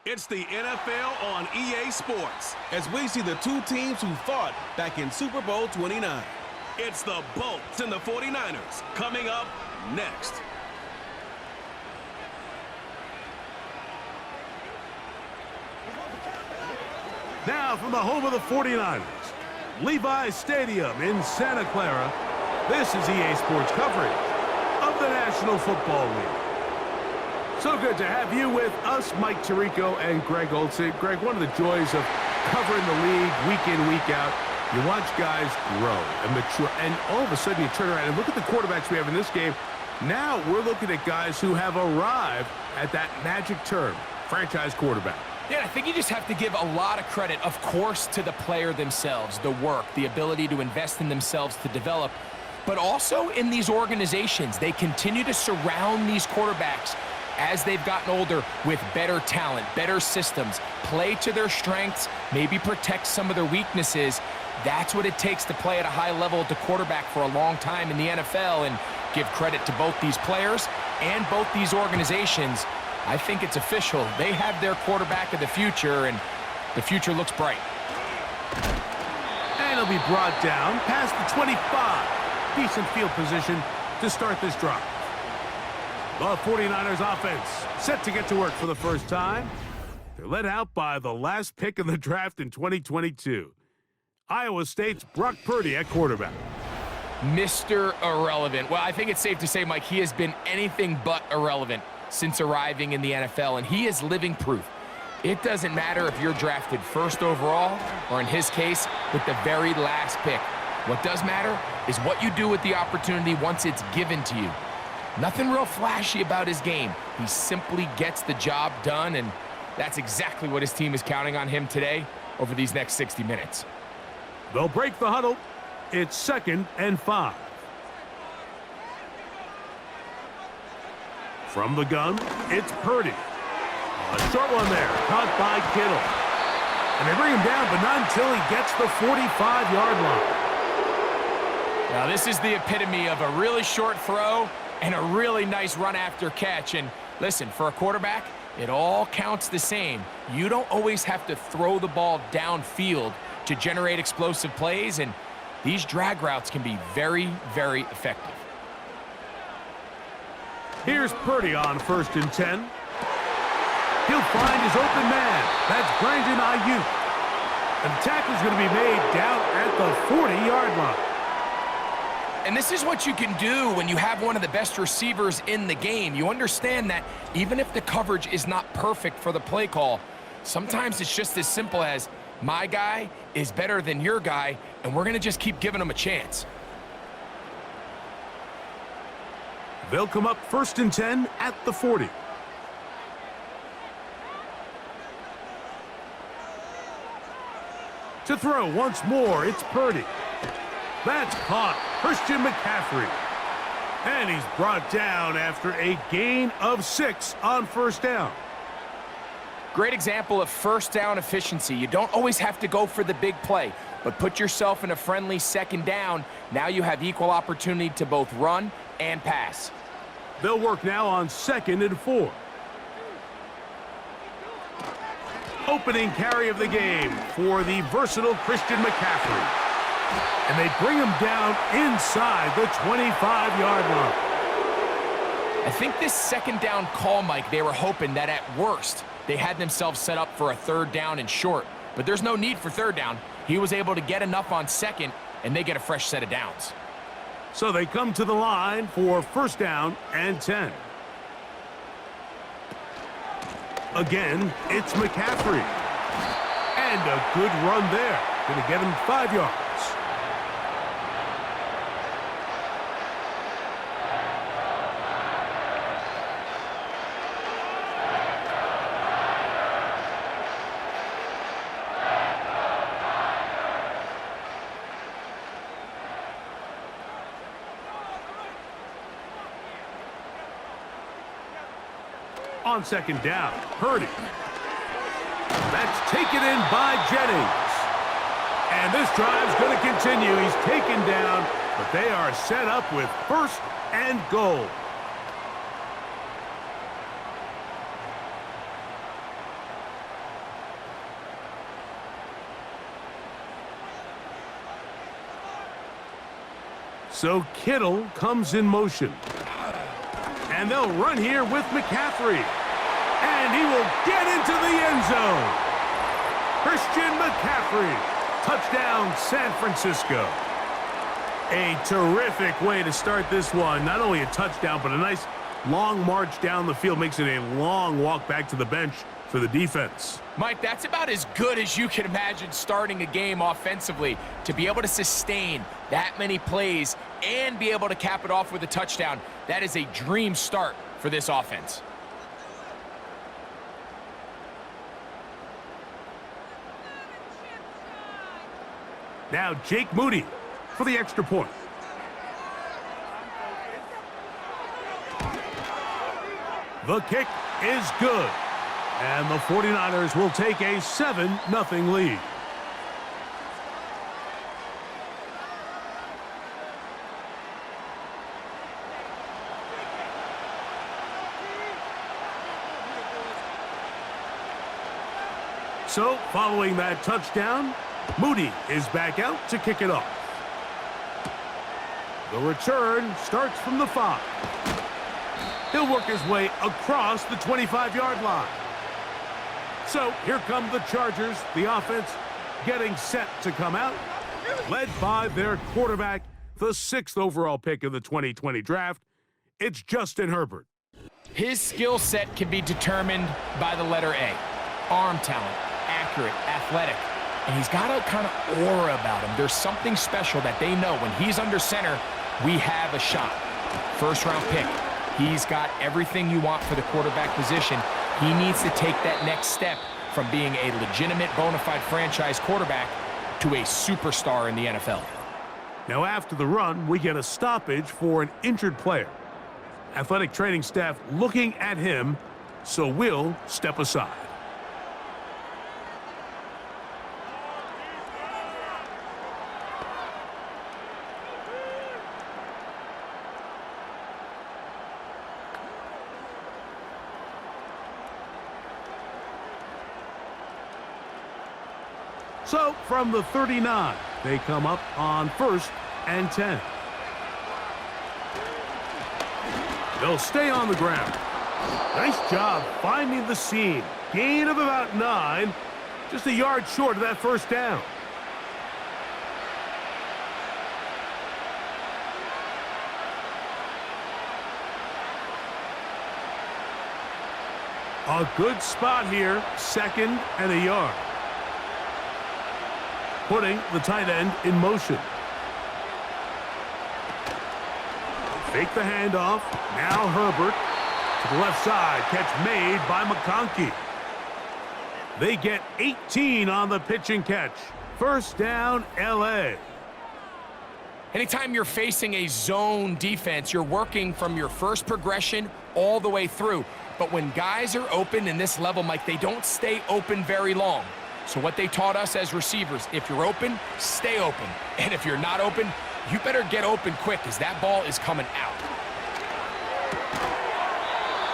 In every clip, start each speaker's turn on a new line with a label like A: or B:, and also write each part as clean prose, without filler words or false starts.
A: It's the NFL on EA Sports as we see the two teams who fought back in Super Bowl 29. It's the Bolts and the 49ers coming up next.
B: Now from the home of the 49ers, Levi's Stadium in Santa Clara, this is EA Sports coverage of the National Football League. So good to have you with us, Mike Tirico and Greg Olsen. Greg, one of the joys of covering the league week in, week out, you watch guys grow and mature, and all of a sudden you turn around and look at the quarterbacks we have in this game. Now we're looking at guys who have arrived at that magic term, franchise quarterback.
C: Yeah, I think you just have to give a lot of credit, of course, to the player themselves, the work, the ability to invest in themselves to develop, but also in these organizations. They continue to surround these quarterbacks as they've gotten older with better talent, better systems, play to their strengths, maybe protect some of their weaknesses. That's what it takes to play at a high level at the quarterback for a long time in the NFL, and give credit to both these players and both these organizations. I think it's official. They have their quarterback of the future, and the future looks bright.
B: And he'll be brought down past the 25. Decent field position to start this drive. The 49ers offense set to get to work for the first time. They're led out by the last pick in the draft in 2022. Iowa State's Brock Purdy at quarterback.
C: Mr. Irrelevant. Well, I think it's safe to say, Mike, he has been anything but irrelevant since arriving in the NFL, and he is living proof. It doesn't matter if you're drafted first overall, or in his case, with the very last pick. What does matter is what you do with the opportunity once it's given to you. Nothing real flashy about his game. He simply gets the job done, and that's exactly what his team is counting on him today over these next 60 minutes.
B: They'll break the huddle. It's 2nd and 5. From the gun, it's Purdy. A short one there, caught by Kittle. And they bring him down, but not until he gets the 45-yard line.
C: Now, this is the epitome of a really short throw and a really nice run after catch. And listen, for a quarterback, it all counts the same. You don't always have to throw the ball downfield to generate explosive plays, and these drag routes can be very, very effective.
B: Here's Purdy on 1st and 10. He'll find his open man. That's Brandon Ayuk. And the tackle's going to be made down at the 40-yard line.
C: And this is what you can do when you have one of the best receivers in the game. You understand that even if the coverage is not perfect for the play call, sometimes it's just as simple as, my guy is better than your guy, and we're going to just keep giving him a chance.
B: They'll come up 1st and 10 at the 40. To throw once more, it's Purdy. That's caught. Christian McCaffrey. And he's brought down after a gain of 6 on 1st down.
C: Great example of first down efficiency. You don't always have to go for the big play, but put yourself in a friendly 2nd down. Now you have equal opportunity to both run and pass.
B: They'll work now on 2nd and 4. Opening carry of the game for the versatile Christian McCaffrey. And they bring him down inside the 25-yard line.
C: I think this 2nd down call, Mike, they were hoping that at worst they had themselves set up for a 3rd down and short. But there's no need for 3rd down. He was able to get enough on 2nd, and they get a fresh set of downs.
B: So they come to the line for 1st down and 10. Again, it's McCaffrey. And a good run there. Going to get him 5 yards. On 2nd down, Purdy. That's taken in by Jennings. And this drive's going to continue. He's taken down, but they are set up with 1st and goal. So Kittle comes in motion. And they'll run here with McCaffrey. And he will get into the end zone. Christian McCaffrey. Touchdown, San Francisco. A terrific way to start this one. Not only a touchdown, but a nice long march down the field. Makes it a long walk back to the bench for the defense.
C: Mike, that's about as good as you can imagine starting a game offensively. To be able to sustain that many plays and be able to cap it off with a touchdown, that is a dream start for this offense.
B: Now Jake Moody for the extra point. The kick is good. And the 49ers will take a 7-0 lead. So, following that touchdown, Moody is back out to kick it off. The return starts from the 5. He'll work his way across the 25-yard line. So here come the Chargers, the offense getting set to come out, led by their quarterback, the 6th overall pick of the 2020 draft. It's Justin Herbert.
C: His skill set can be determined by the letter A. Arm talent, accurate, athletic, and he's got a kind of aura about him. There's something special that they know when he's under center, we have a shot. First-round pick. He's got everything you want for the quarterback position. He needs to take that next step from being a legitimate, bona fide franchise quarterback to a superstar in the NFL.
B: Now after the run, we get a stoppage for an injured player. Athletic training staff looking at him, so we'll step aside. So, from the 39, they come up on 1st and 10. They'll stay on the ground. Nice job finding the seam. Gain of about 9, just a yard short of that first down. A good spot here, 2nd and a yard. Putting the tight end in motion. Fake the handoff. Now Herbert to the left side. Catch made by McConkey. They get 18 on the pitch and catch. First down, LA.
C: Anytime you're facing a zone defense, you're working from your first progression all the way through. But when guys are open in this level, Mike, they don't stay open very long. So what they taught us as receivers, if you're open, stay open. And if you're not open, you better get open quick because that ball is coming out.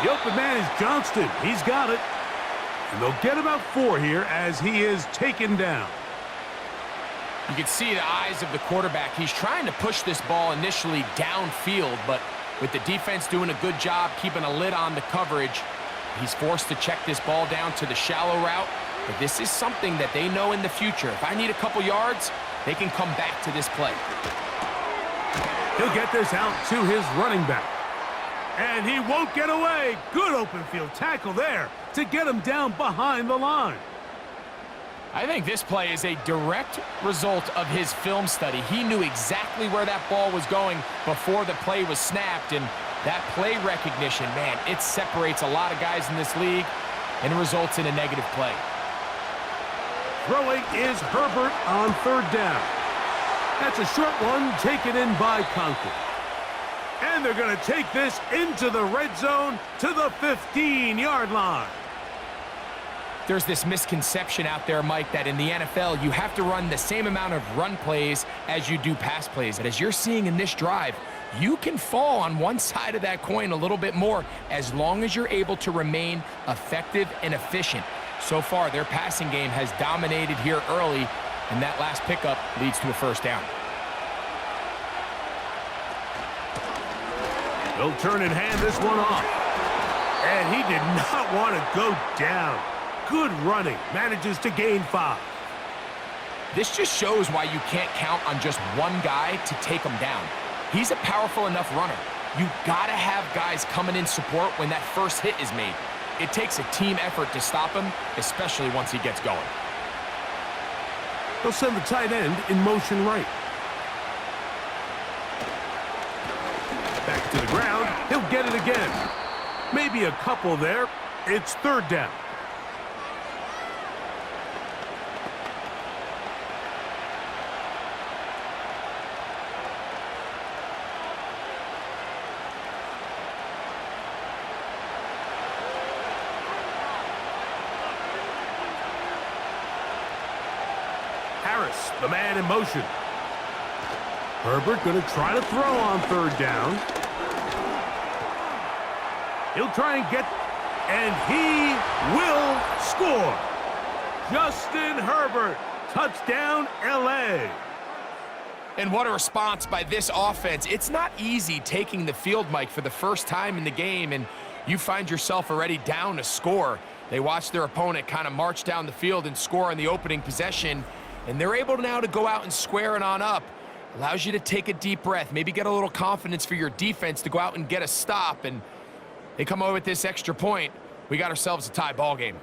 B: The open man is Johnston. He's got it. And they'll get about 4 here as he is taken down.
C: You can see the eyes of the quarterback. He's trying to push this ball initially downfield, but with the defense doing a good job keeping a lid on the coverage, he's forced to check this ball down to the shallow route. But this is something that they know in the future. If I need a couple yards, they can come back to this play.
B: He'll get this out to his running back. And he won't get away. Good open field tackle there to get him down behind the line.
C: I think this play is a direct result of his film study. He knew exactly where that ball was going before the play was snapped. And that play recognition, man, it separates a lot of guys in this league and results in a negative play.
B: Throwing is Herbert on 3rd down. That's a short one taken in by Conklin. And they're going to take this into the red zone to the 15-yard line.
C: There's this misconception out there, Mike, that in the NFL, you have to run the same amount of run plays as you do pass plays. And as you're seeing in this drive, you can fall on one side of that coin a little bit more as long as you're able to remain effective and efficient. So far, their passing game has dominated here early, and that last pickup leads to a first down.
B: He'll turn and hand this one off. And he did not want to go down. Good running. Manages to gain 5.
C: This just shows why you can't count on just one guy to take him down. He's a powerful enough runner. You gotta have guys coming in support when that first hit is made. It takes a team effort to stop him, especially once he gets going.
B: They'll send the tight end in motion right. Back to the ground. He'll get it again. Maybe a couple there. It's 3rd down. Harris, the man in motion. Herbert going to try to throw on 3rd down. He'll try and get, and he will score. Justin Herbert, touchdown LA.
C: And what a response by this offense. It's not easy taking the field, Mike, for the first time in the game, and you find yourself already down a score. They watch their opponent kind of march down the field and score on the opening possession, and they're able now to go out and square it on up. Allows you to take a deep breath, maybe get a little confidence for your defense to go out and get a stop, and they come away with this extra point. We got ourselves a tie ball game.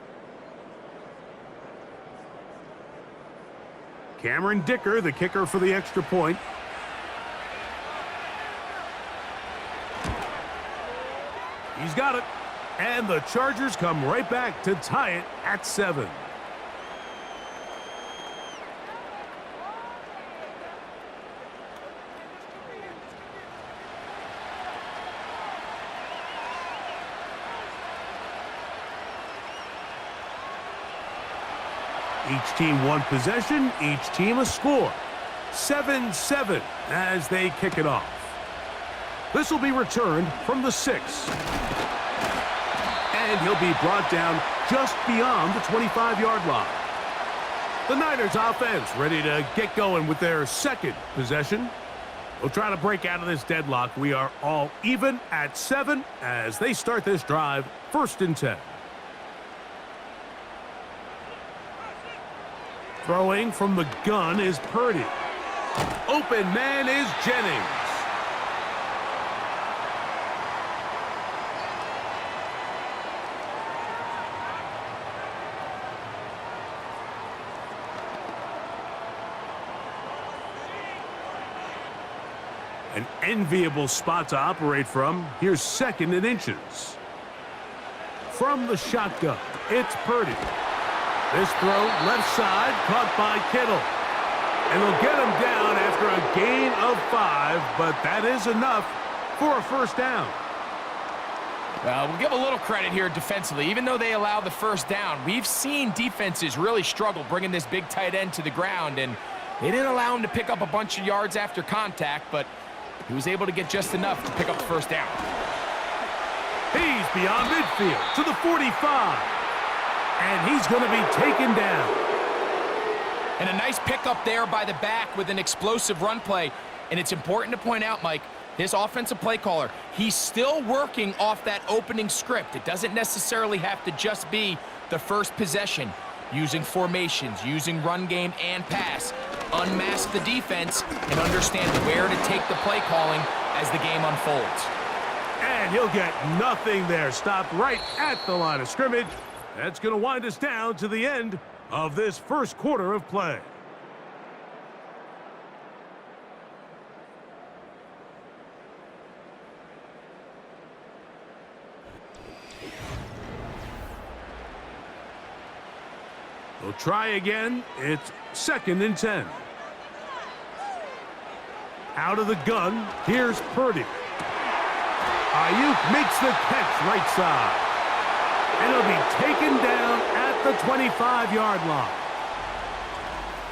B: Cameron Dicker, the kicker for the extra point. He's got it. And the Chargers come right back to tie it at 7. Each team one possession, each team a score. 7-7 as they kick it off. This will be returned from the 6. And he'll be brought down just beyond the 25-yard line. The Niners offense ready to get going with their 2nd possession. We'll try to break out of this deadlock. We are all even at 7 as they start this drive, 1st and 10. Throwing from the gun is Purdy. Open man is Jennings. An enviable spot to operate from. Here's 2nd and inches. From the shotgun, it's Purdy. This throw, left side, caught by Kittle. And he'll get him down after a gain of 5, but that is enough for a 1st down.
C: Well, we'll give a little credit here defensively. Even though they allowed the 1st down, we've seen defenses really struggle bringing this big tight end to the ground, and they didn't allow him to pick up a bunch of yards after contact, but he was able to get just enough to pick up the 1st down.
B: He's beyond midfield to the 45. And he's going to be taken down.
C: And a nice pickup there by the back with an explosive run play. And it's important to point out, Mike, this offensive play caller, he's still working off that opening script. It doesn't necessarily have to just be the first possession. Using formations, using run game and pass. Unmask the defense and understand where to take the play calling as the game unfolds.
B: And he'll get nothing there. Stopped right at the line of scrimmage. That's going to wind us down to the end of this 1st quarter of play. We'll try again. It's 2nd and 10. Out of the gun, here's Purdy. Ayuk makes the catch right side. And he'll be taken down at the 25-yard line.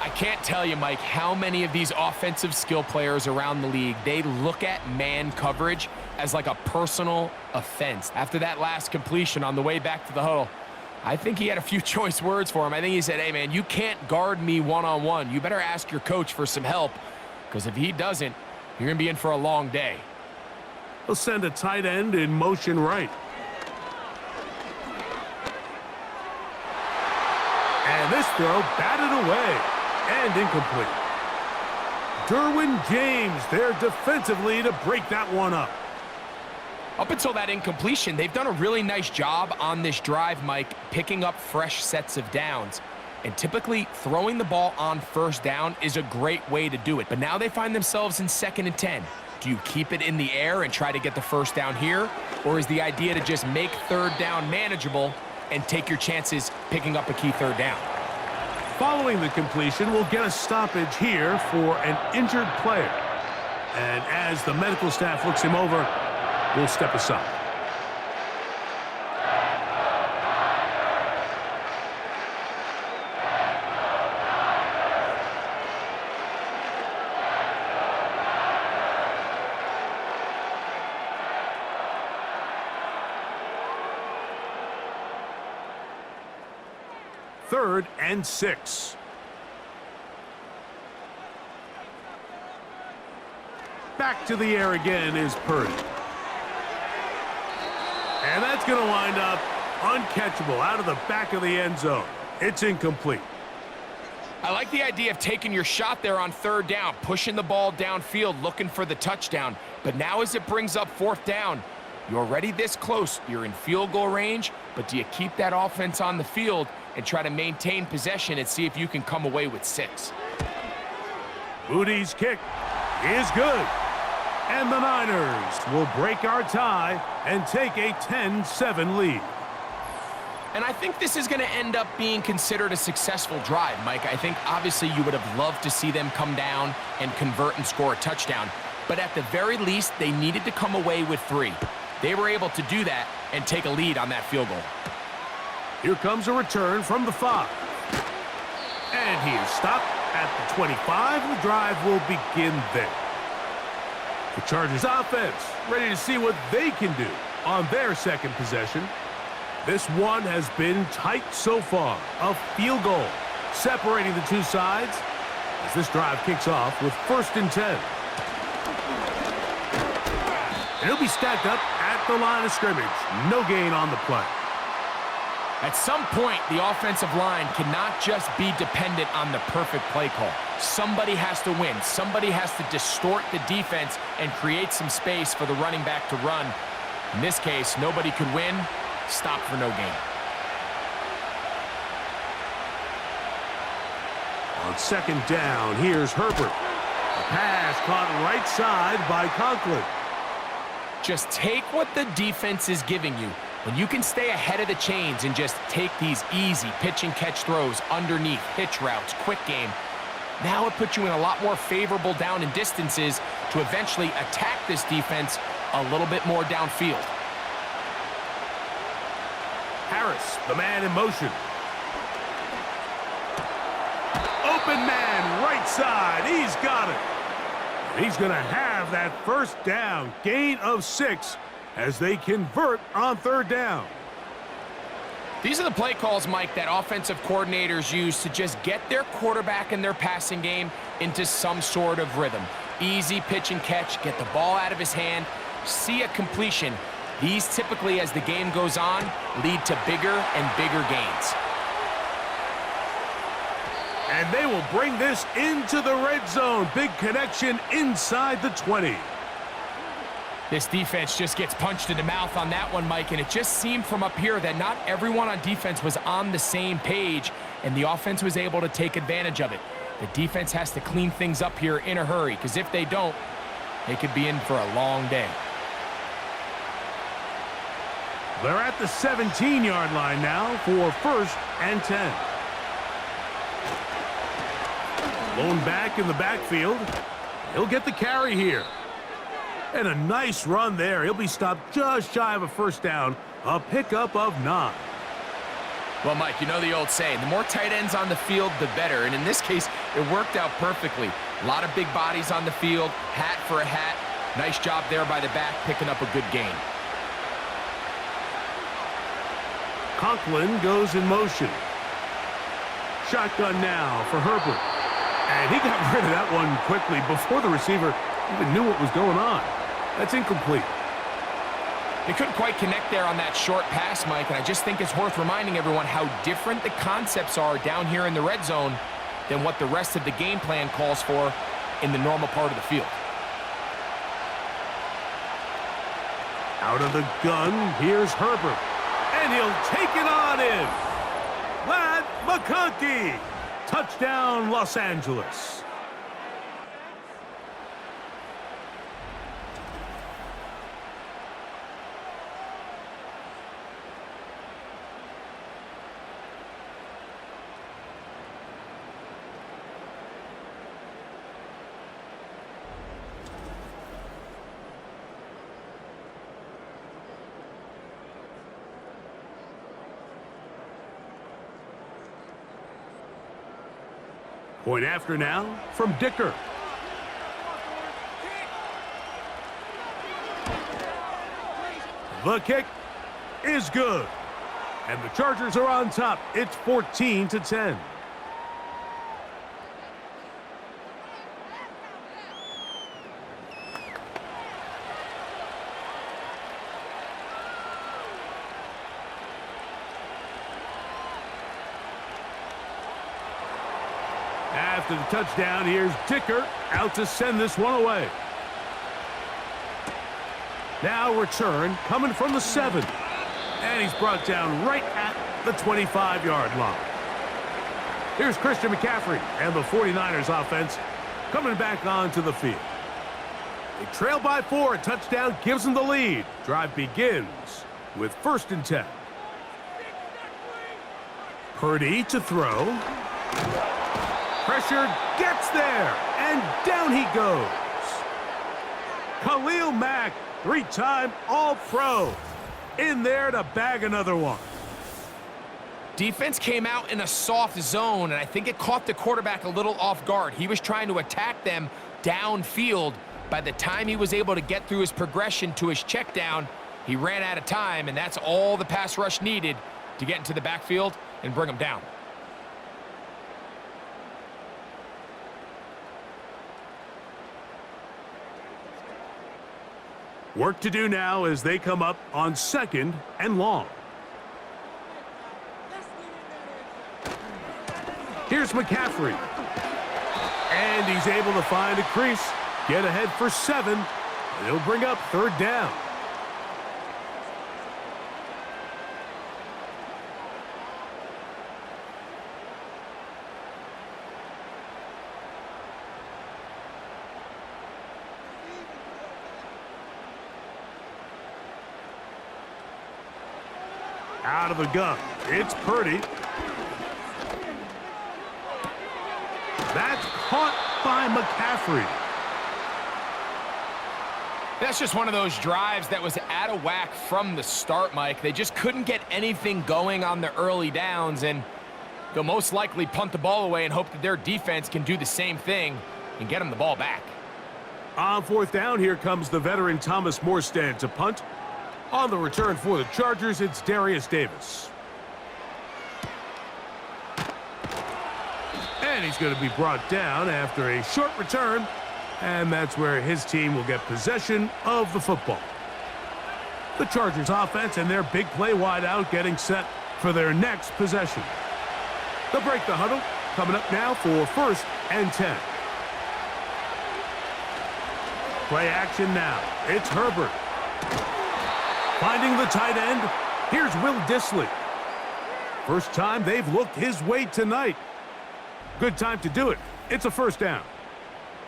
C: I can't tell you, Mike, how many of these offensive skill players around the league, they look at man coverage as like a personal offense. After that last completion on the way back to the huddle, I think he had a few choice words for him. I think he said, hey, man, you can't guard me one-on-one. You better ask your coach for some help, because if he doesn't, you're going to be in for a long day.
B: He'll send a tight end in motion right. And this throw batted away and incomplete. Derwin James there defensively to break that one up.
C: Up until that incompletion, they've done a really nice job on this drive, Mike, picking up fresh sets of downs. And typically, throwing the ball on first down is a great way to do it. But now they find themselves in 2nd and 10. Do you keep it in the air and try to get the first down here? Or is the idea to just make 3rd down manageable and take your chances picking up a key 3rd down?
B: Following the completion, we'll get a stoppage here for an injured player. And as the medical staff looks him over, we'll step aside. Third and 6. Back to the air again is Purdy. And that's going to wind up uncatchable out of the back of the end zone. It's incomplete.
C: I like the idea of taking your shot there on 3rd down, pushing the ball downfield, looking for the touchdown. But now as it brings up 4th down, you're already this close. You're in field goal range, but do you keep that offense on the field and try to maintain possession and see if you can come away with 6?
B: Moody's kick is good. And the Niners will break our tie and take a 10-7 lead.
C: And I think this is going to end up being considered a successful drive, Mike. I think obviously you would have loved to see them come down and convert and score a touchdown. But at the very least, they needed to come away with 3. They were able to do that and take a lead on that field goal.
B: Here comes a return from the 5. And he is stopped at the 25. The drive will begin there. The Chargers offense ready to see what they can do on their 2nd possession. This one has been tight so far. A field goal separating the two sides as this drive kicks off with 1st and 10. And he'll be stacked up at the line of scrimmage. No gain on the play.
C: At some point, the offensive line cannot just be dependent on the perfect play call. Somebody has to win. Somebody has to distort the defense and create some space for the running back to run. In this case, nobody could win. Stop for no gain.
B: On 2nd down, here's Herbert. A pass caught right side by Conklin.
C: Just take what the defense is giving you. When you can stay ahead of the chains and just take these easy pitch and catch throws underneath, hitch routes, quick game, now it puts you in a lot more favorable down and distances to eventually attack this defense a little bit more downfield.
B: Harris, the man in motion. Open man, right side. He's got it. He's going to have that 1st down, gain of 6 as they convert on 3rd down.
C: These are the play calls, Mike, that offensive coordinators use to just get their quarterback and their passing game into some sort of rhythm. Easy pitch and catch, get the ball out of his hand, see a completion. These typically, as the game goes on, lead to bigger and bigger gains.
B: And they will bring this into the red zone. Big connection inside the 20.
C: This defense just gets punched in the mouth on that one, Mike, and it just seemed from up here that not everyone on defense was on the same page, and the offense was able to take advantage of it. The defense has to clean things up here in a hurry, because if they don't, they could be in for a long day.
B: They're at the 17-yard line now for 1st and 10. Lone back in the backfield. He'll get the carry here. And a nice run there. He'll be stopped just shy of a 1st down. A pickup of 9.
C: Well, Mike, you know the old saying, the more tight ends on the field, the better. And in this case, it worked out perfectly. A lot of big bodies on the field, hat for a hat. Nice job there by the back, picking up a good gain.
B: Conklin goes in motion. Shotgun now for Herbert. And he got rid of that one quickly before the receiver even knew what was going on. That's incomplete.
C: They couldn't quite connect there on that short pass, Mike, and I just think it's worth reminding everyone how different the concepts are down here in the red zone than what the rest of the game plan calls for in the normal part of the field.
B: Out of the gun, here's Herbert. And he'll take it on in. Lad McConkey. Touchdown, Los Angeles. Point after now from Dicker. The kick is good. And the Chargers are on top. It's 14-10. After the touchdown, here's Dicker out to send this one away. Now return coming from the 7. And he's brought down right at the 25-yard line. Here's Christian McCaffrey and the 49ers offense coming back onto the field. They trail by 4. A touchdown gives them the lead. Drive begins with 1st and 10. Purdy to throw. Pressure gets there, and down he goes. Khalil Mack, 3-time All-Pro, in there to bag another one.
C: Defense came out in a soft zone, and I think it caught the quarterback a little off guard. He was trying to attack them downfield. By the time he was able to get through his progression to his check down, he ran out of time, and that's all the pass rush needed to get into the backfield and bring him down.
B: Work to do now as they come up on 2nd and long. Here's McCaffrey. And he's able to find a crease, get ahead for 7, and he'll bring up 3rd down. Out of the gun, it's Purdy. That's caught by McCaffrey.
C: That's just one of those drives that was out of whack from the start, Mike. They just couldn't get anything going on the early downs, and they'll most likely punt the ball away and hope that their defense can do the same thing and get them the ball back.
B: On 4th down, here comes the veteran Thomas Morstead to punt. On the return for the Chargers, it's Darius Davis. And he's going to be brought down after a short return, and that's where his team will get possession of the football. The Chargers offense and their big play wideout getting set for their next possession. They'll break the huddle, coming up now for 1st and 10. Play action now. It's Herbert. Finding the tight end, here's Will Dissly. First time they've looked his way tonight. Good time to do it. It's a 1st down.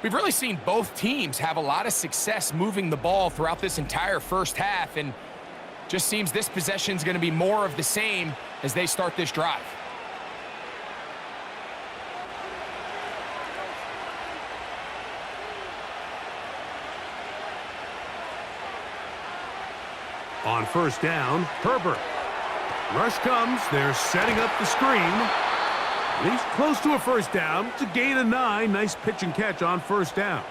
C: We've really seen both teams have a lot of success moving the ball throughout this entire first half, and just seems this possession is going to be more of the same as they start this drive.
B: On 1st down, Herbert. Rush comes. They're setting up the screen. He's close to a 1st down to gain a 9. Nice pitch and catch on 1st down.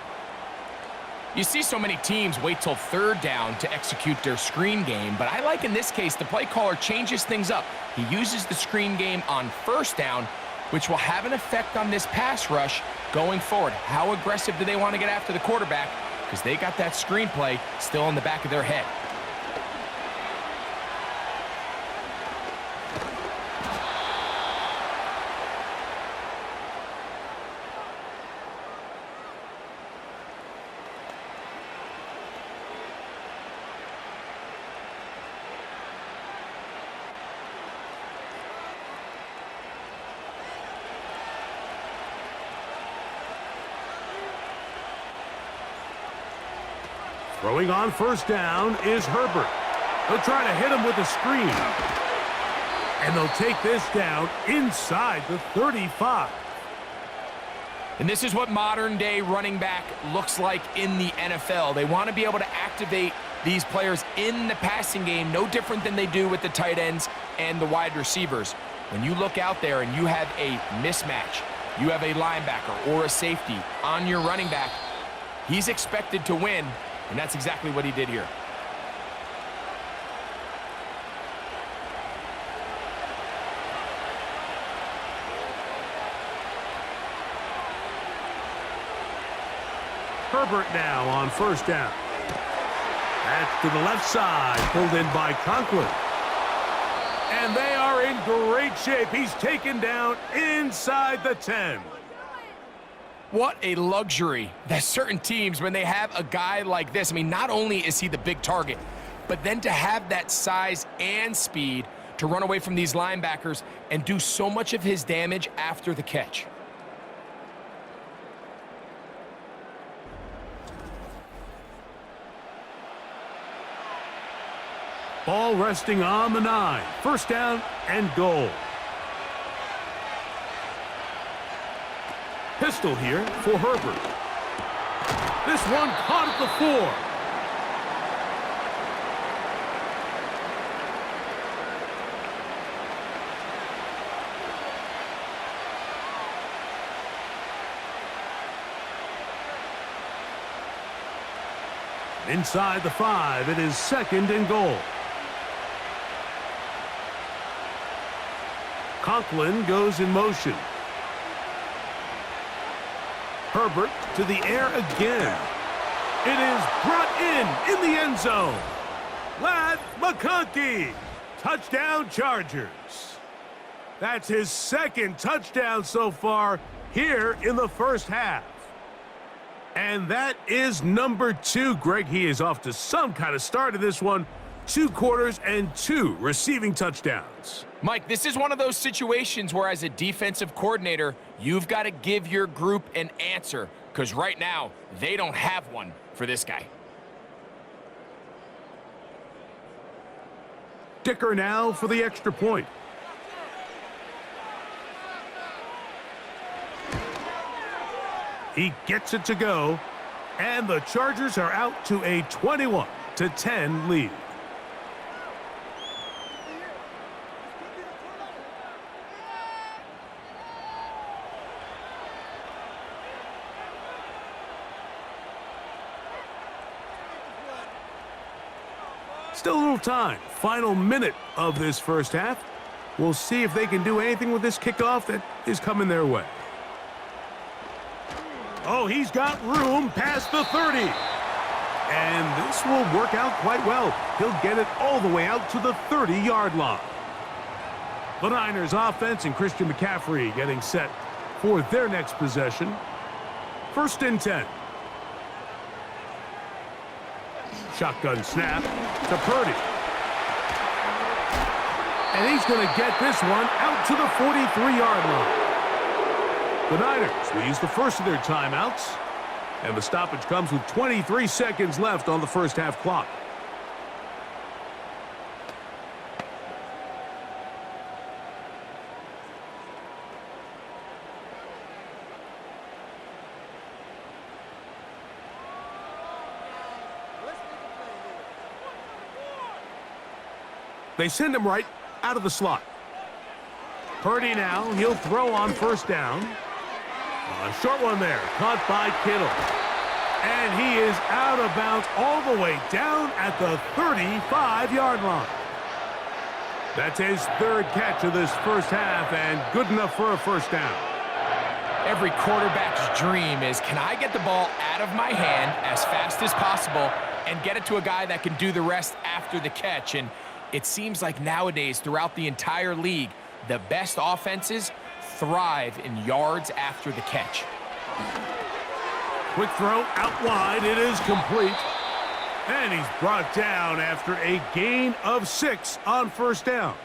C: You see so many teams wait till 3rd down to execute their screen game, but I like in this case the play caller changes things up. He uses the screen game on 1st down, which will have an effect on this pass rush going forward. How aggressive do they want to get after the quarterback? Because they got that screen play still in the back of their head.
B: Throwing on first down is Herbert. They'll try to hit him with a screen. And they'll take this down inside the 35.
C: And this is what modern-day running back looks like in the NFL. They want to be able to activate these players in the passing game, no different than they do with the tight ends and the wide receivers. When you look out there and you have a mismatch, you have a linebacker or a safety on your running back, he's expected to win, and that's exactly what he did here.
B: Herbert now on first down. That's to the left side, pulled in by Conklin. And they are in great shape. He's taken down inside the 10.
C: What a luxury that certain teams, when they have a guy like this, I mean, not only is he the big target, but then to have that size and speed to run away from these linebackers and do so much of his damage after the catch.
B: Ball resting on the 9. First down and goal. Pistol here for Herbert. This one caught at the 4. Inside the 5, it is second and goal. Conklin goes in motion. Herbert to the air again. It is brought in the end zone. Ladd McConkey. Touchdown Chargers. That's his second touchdown so far here in the first half. And that is number 2. Greg, he is off to some kind of start in this one. 2 quarters and 2 receiving touchdowns.
C: Mike, this is one of those situations where as a defensive coordinator, you've got to give your group an answer, because right now, they don't have one for this guy.
B: Dicker now for the extra point. He gets it to go, and the Chargers are out to a 21-10 lead. Still a little time. Final minute of this first half. We'll see if they can do anything with this kickoff that is coming their way. Oh, he's got room past the 30. And this will work out quite well. He'll get it all the way out to the 30-yard line. The Niners offense and Christian McCaffrey getting set for their next possession. First and 10. Shotgun snap to Purdy. And he's going to get this one out to the 43-yard line. The Niners will use the first of their timeouts. And the stoppage comes with 23 seconds left on the first half clock. They send him right out of the slot. Purdy now, he'll throw on first down. A short one there, caught by Kittle. And he is out of bounds all the way down at the 35-yard line. That's his third catch of this first half, and good enough for a first down.
C: Every quarterback's dream is, can I get the ball out of my hand as fast as possible and get it to a guy that can do the rest after the catch? And it seems like nowadays, throughout the entire league, the best offenses thrive in yards after the catch.
B: Quick throw out wide. It is complete. And he's brought down after a gain of 6 on first down.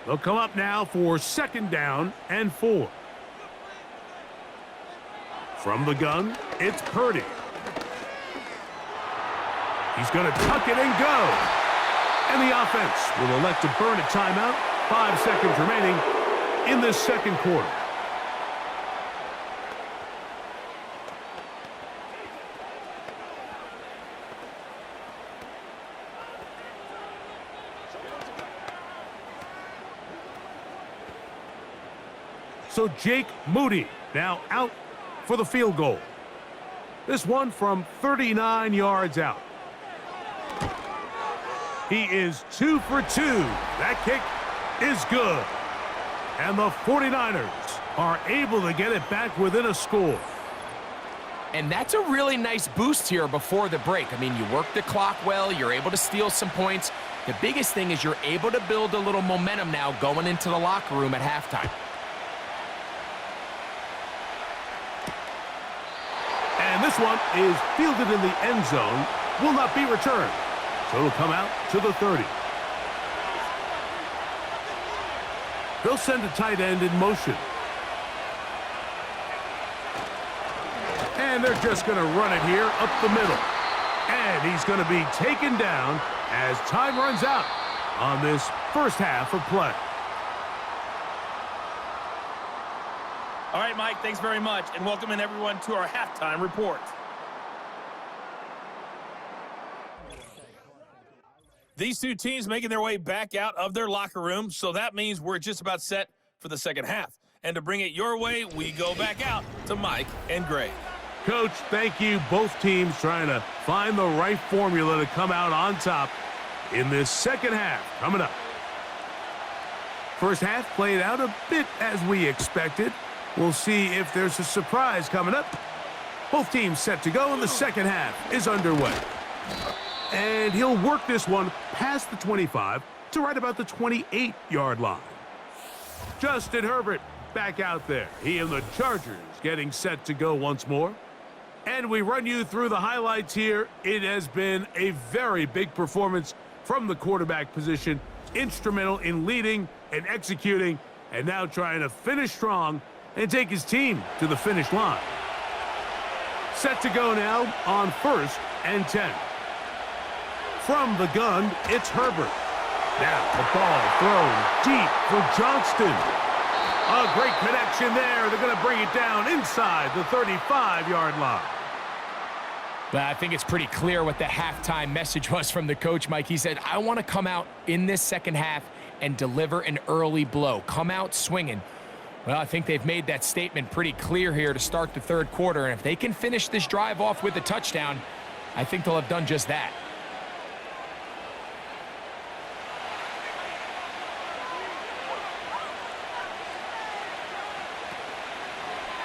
B: They'll come up now for 2nd down and 4. From the gun, it's Purdy. He's going to tuck it and go. And the offense will elect to burn a timeout. 5 seconds remaining in this 2nd quarter. So Jake Moody now out for the field goal. This one from 39 yards out. He is 2 for 2. That kick is good. And the 49ers are able to get it back within a score.
C: And that's a really nice boost here before the break. I mean, you work the clock well. You're able to steal some points. The biggest thing is you're able to build a little momentum now going into the locker room at halftime.
B: And this one is fielded in the end zone. Will not be returned. So it'll come out to the 30. They'll send a tight end in motion. And they're just going to run it here up the middle. And he's going to be taken down as time runs out on this first half of play.
D: All right, Mike, thanks very much, and welcoming everyone to our halftime report. These two teams making their way back out of their locker room, so that means we're just about set for the second half. And to bring it your way, we go back out to Mike and Greg.
B: Coach, thank you. Both teams trying to find the right formula to come out on top in this second half coming up. First half played out a bit as we expected. We'll see if there's a surprise coming up. Both teams set to go, and the second half is underway. And he'll work this one past the 25 to right about the 28-yard line. Justin Herbert back out there. He and the Chargers getting set to go once more. And we run you through the highlights here. It has been a very big performance from the quarterback position. Instrumental in leading and executing, and now trying to finish strong and take his team to the finish line. Set to go now on 1st and 10. From the gun, it's Herbert. Now the ball thrown deep for Johnston. A great connection there. They're going to bring it down inside the 35-yard line.
C: But I think it's pretty clear what the halftime message was from the coach, Mike. He said, I want to come out in this second half and deliver an early blow. Come out swinging. Well, I think they've made that statement pretty clear here to start the third quarter. And if they can finish this drive off with a touchdown, I think they'll have done just that.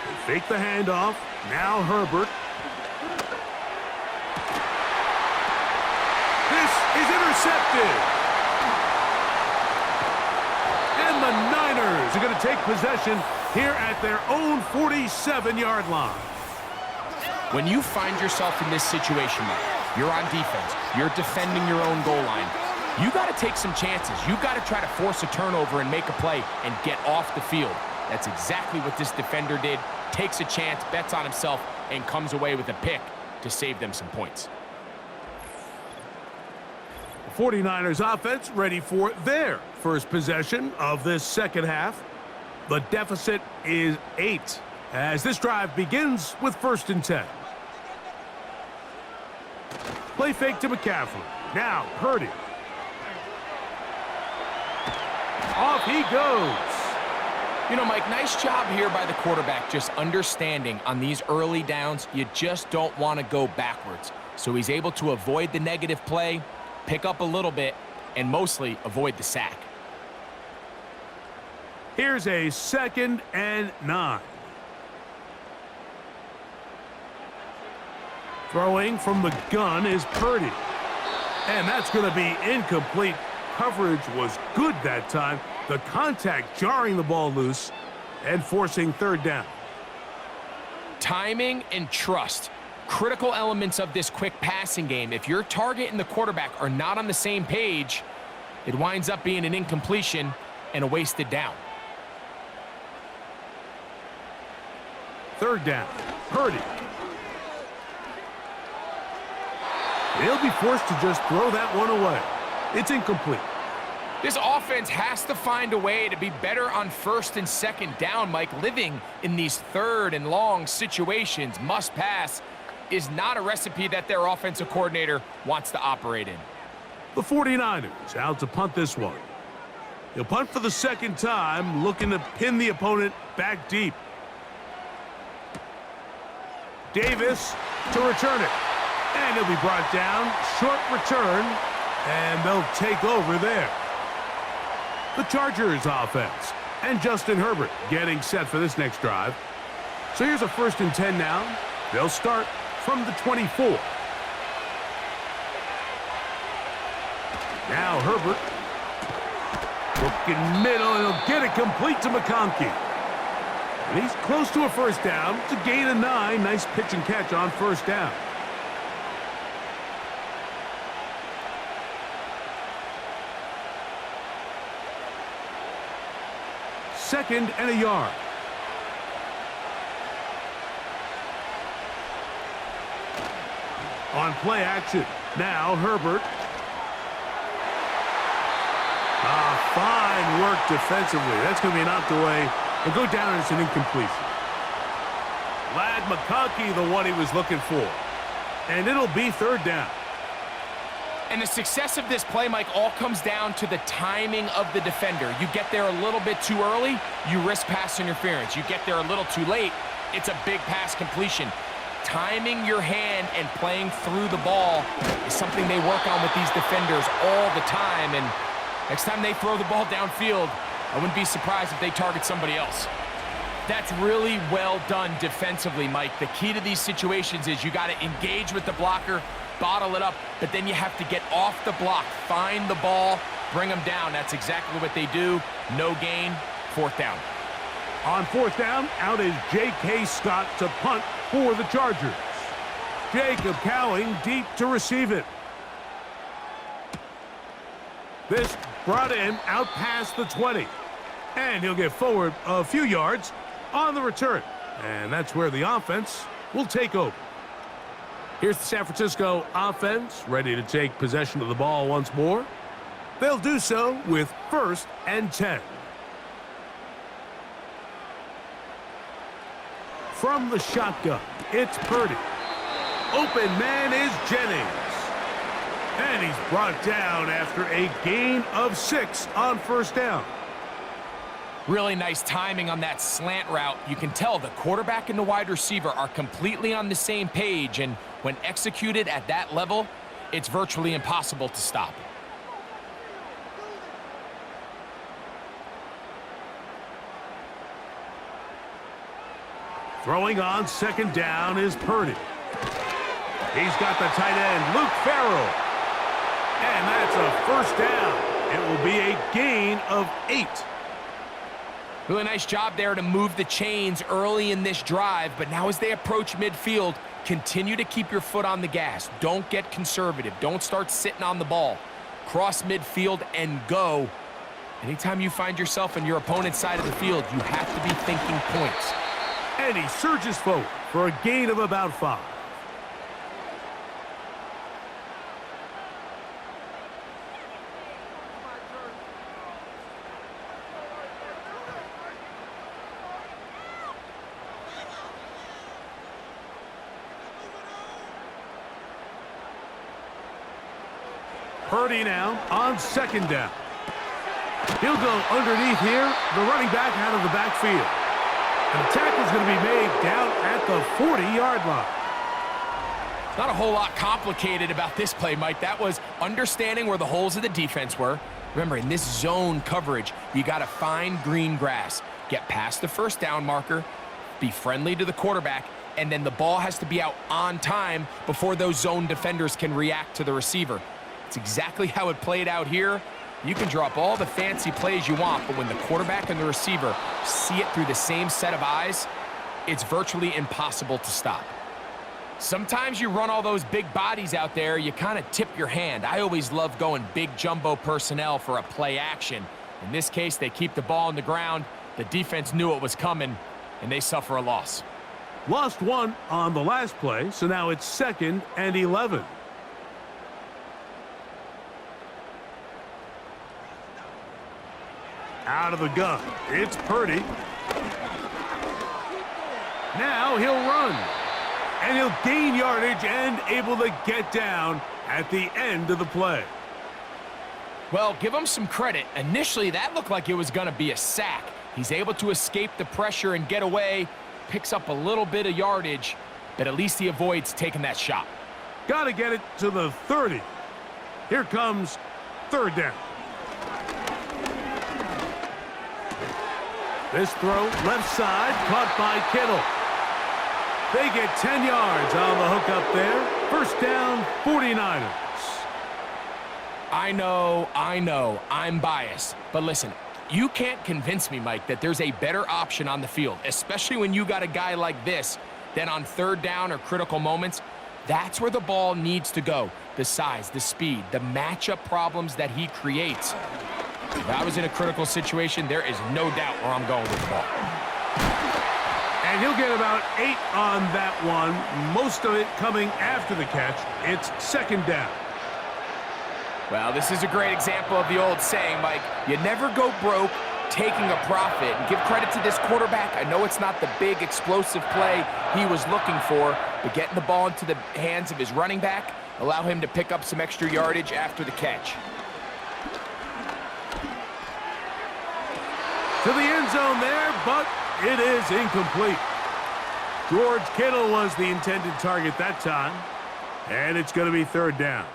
B: They fake the handoff. Now Herbert. This is intercepted. And the Niners are going to take possession here at their own 47-yard line.
C: When you find yourself in this situation, you're on defense, you're defending your own goal line, you got to take some chances. You got to try to force a turnover and make a play and get off the field. That's exactly what this defender did. Takes a chance, bets on himself, and comes away with a pick to save them some points.
B: The 49ers offense ready for their first possession of this second half. The deficit is 8 as this drive begins with 1st and 10. Play fake to McCaffrey. Now Purdy. Off he goes.
C: You know, Mike, nice job here by the quarterback just understanding on these early downs, you just don't want to go backwards. So he's able to avoid the negative play, pick up a little bit, and mostly avoid the sack.
B: Here's a 2nd and 9. Throwing from the gun is Purdy. And that's going to be incomplete. Coverage was good that time. The contact jarring the ball loose and forcing 3rd down.
C: Timing and trust. Critical elements of this quick passing game. If your target and the quarterback are not on the same page, it winds up being an incompletion, and a wasted down.
B: Third down. Purdy. He'll be forced to just throw that one away. It's incomplete.
C: This offense has to find a way to be better on first and second down, Mike. Living in these third and long situations, must pass, is not a recipe that their offensive coordinator wants to operate in.
B: The 49ers out to punt this one. He'll punt for the second time, looking to pin the opponent back deep. Davis to return it. And he'll be brought down. Short return. And they'll take over there. The Chargers offense. And Justin Herbert getting set for this next drive. So here's a 1st and 10 now. They'll start from the 24. Now Herbert. Looking middle, and he'll get it complete to McConkey. And he's close to a first down. It's a gain of 9. Nice pitch and catch on first down. Second and a yard. On play action. Now Herbert. Fine work defensively. That's going to be knocked away and go down, and it's an incompletion. Lad McConkey, the one he was looking for. And it'll be third down.
C: And the success of this play, Mike, all comes down to the timing of the defender. You get there a little bit too early, you risk pass interference. You get there a little too late, it's a big pass completion. Timing your hand and playing through the ball is something they work on with these defenders all the time. And next time they throw the ball downfield, I wouldn't be surprised if they target somebody else. That's really well done defensively, Mike. The key to these situations is you got to engage with the blocker, bottle it up, but then you have to get off the block, find the ball, bring them down. That's exactly what they do. No gain, fourth down.
B: On fourth down, out is J.K. Scott to punt for the Chargers. Jacob Cowing deep to receive it. This brought in out past the 20. And he'll get forward a few yards on the return. And that's where the offense will take over. Here's the San Francisco offense, ready to take possession of the ball once more. They'll do so with 1st and 10. From the shotgun, it's Purdy. Open man is Jennings. And he's brought down after a gain of 6 on first down.
C: Really nice timing on that slant route. You can tell the quarterback and the wide receiver are completely on the same page, and when executed at that level, it's virtually impossible to stop.
B: Throwing on second down is Purdy. He's got the tight end, Luke Farrell. And that's a first down. It will be a gain of 8.
C: Really nice job there to move the chains early in this drive, but now as they approach midfield, continue to keep your foot on the gas. Don't get conservative. Don't start sitting on the ball. Cross midfield and go. Anytime you find yourself on your opponent's side of the field, you have to be thinking points.
B: And he surges forward for a gain of about 5. Purdy now on second down. He'll go underneath here. The running back out of the backfield. And the tackle's going to be made down at the 40-yard line.
C: Not a whole lot complicated about this play, Mike. That was understanding where the holes of the defense were. Remember, in this zone coverage, you got to find green grass. Get past the first down marker, be friendly to the quarterback, and then the ball has to be out on time before those zone defenders can react to the receiver. It's exactly how it played out here. You can drop all the fancy plays you want, but when the quarterback and the receiver see it through the same set of eyes, it's virtually impossible to stop. Sometimes you run all those big bodies out there, you kind of tip your hand. I always love going big jumbo personnel for a play action. In this case, they keep the ball on the ground. The defense knew it was coming, and they suffer a loss.
B: Lost one on the last play, so now it's 2nd and 11. Out of the gun, it's Purdy. Now he'll run, and he'll gain yardage and able to get down at the end of the play.
C: Well, give him some credit. Initially, that looked like it was going to be a sack. He's able to escape the pressure and get away, picks up a little bit of yardage, but at least he avoids taking that shot.
B: Got to get it to the 30. Here comes 3rd down. This throw, left side, caught by Kittle. They get 10 yards on the hook up there. 1st down, 49ers.
C: I know, I'm biased. But listen, you can't convince me, Mike, that there's a better option on the field, especially when you got a guy like this, than on 3rd down or critical moments. That's where the ball needs to go. The size, the speed, the matchup problems that he creates. If I was in a critical situation, there is no doubt where I'm going with the ball.
B: And he'll get about 8 on that one, most of it coming after the catch. It's 2nd down.
C: Well, this is a great example of the old saying, Mike, you never go broke taking a profit. And give credit to this quarterback. I know it's not the big explosive play he was looking for, but getting the ball into the hands of his running back, allow him to pick up some extra yardage after the catch.
B: To the end zone there, but it is incomplete. George Kittle was the intended target that time, and it's going to be 3rd down.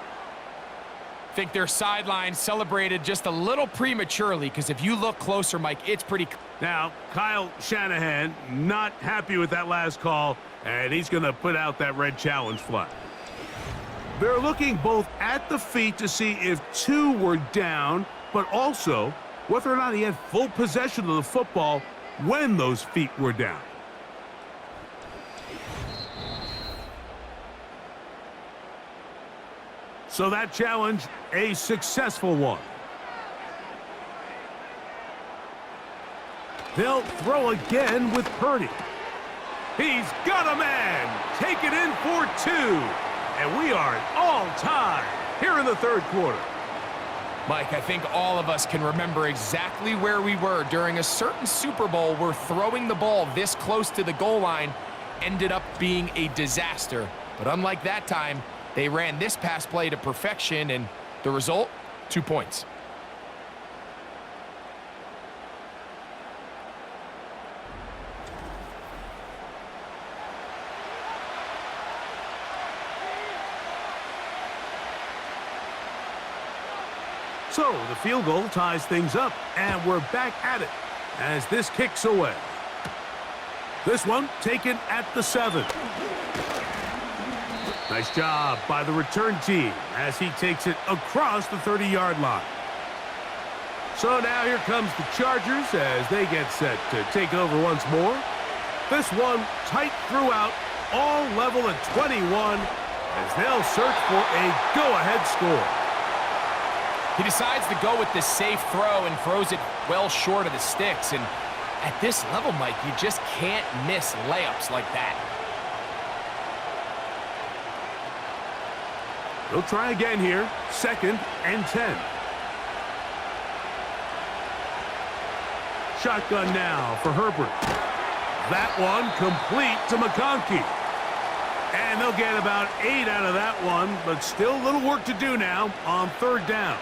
C: I think their sideline celebrated just a little prematurely, because if you look closer, Mike, it's pretty...
B: Now, Kyle Shanahan not happy with that last call, and he's going to put out that red challenge flag. They're looking both at the feet to see if 2 were down, but also whether or not he had full possession of the football when those feet were down. So that challenge, a successful one. They'll throw again with Purdy. He's got a man. Take it in for 2. And we are all tied here in the 3rd quarter.
C: Mike, I think all of us can remember exactly where we were during a certain Super Bowl where throwing the ball this close to the goal line ended up being a disaster. But unlike that time, they ran this pass play to perfection, and the result, 2 points.
B: So the field goal ties things up, and we're back at it as this kicks away. This one taken at the 7. Nice job by the return team as he takes it across the 30-yard line. So now here comes the Chargers as they get set to take over once more. This one tight throughout, all level at 21 as they'll search for a go-ahead score.
C: He decides to go with this safe throw and throws it well short of the sticks. And at this level, Mike, you just can't miss layups like that.
B: He'll try again here. 2nd and 10. Shotgun now for Herbert. That one complete to McConkey. And they'll get about 8 out of that one, but still a little work to do now on 3rd down.